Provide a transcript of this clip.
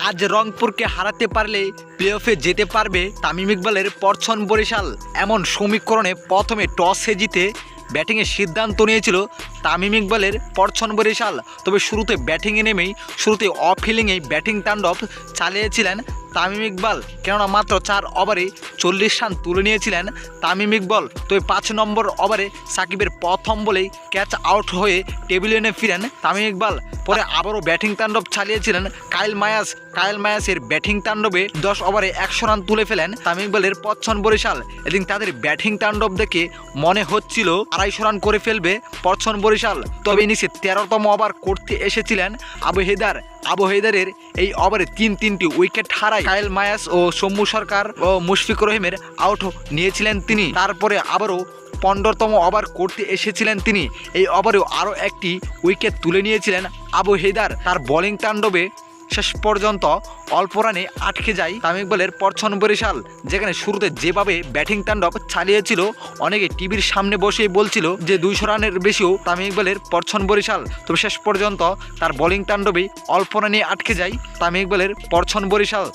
আজ রংপুরকে হারাতে পারলে প্লে অফে যেতে পারবে তামিম ইকবালের পরছন বরিশাল। এমন সমীকরণে প্রথমে টসে জিতে ব্যাটিংয়ের সিদ্ধান্ত নিয়েছিল তামিম ইকবালের পরছন বরিশাল। তবে শুরুতে ব্যাটিংয়ে নেমেই শুরুতে অফ হিলিংয়েই ব্যাটিং তাণ্ডব চালিয়েছিলেন তামিম ইকবাল, কেননা মাত্র 4 ওভারে 40 রান তুলে নিয়েছিলেন তামিম ইকবাল। তবে 5 নম্বর ওভারে সাকিবের প্রথম বলেই ক্যাচ আউট হয়ে টেবিলে এনে ফিরেন তামিম ইকবাল। পরে আবারও ব্যাটিং তাণ্ডব চালিয়েছিলেন কায়েল মায়াসের ব্যাটিং তাণ্ডবে 10 ওভারে 100 রান তুলে ফেলেন তামিম ইকবালের পরছন বরিশাল। এদিন তাদের ব্যাটিং তাণ্ডব দেখে মনে হচ্ছিল 250 রান করে ফেলবে পরছন বরিশাল। তবে ইনিংসে 13তম ওভার করতে এসেছিলেন আবু হেদারের এই ওভারে তিনটি উইকেট হারায় কায়েল মায়াস ও সৌম্য সরকার ও মুশফিকুর রহিমের আউট নিয়েছিলেন তিনি। তারপরে আবারও 15তম ওভার করতে এসেছিলেন তিনি। এই ওভারেও আরও একটি উইকেট তুলে নিয়েছিলেন আবু হেদার। তার বোলিং তাণ্ডবে শেষ পর্যন্ত অল্প রানে আটকে যায় তামিম ইকবালের পরছন বরিশাল, যেখানে শুরুতে যেভাবে ব্যাটিং তাণ্ডব চালিয়েছিল অনেকে টিভির সামনে বসেই বলছিল যে 200 রানের বেশিও তামিম ইকবালের পরছন বরিশাল। তবে শেষ পর্যন্ত তার বোলিং তাণ্ডবেই অল্প রানে আটকে যায় তামিম ইকবালের পরছন বরিশাল।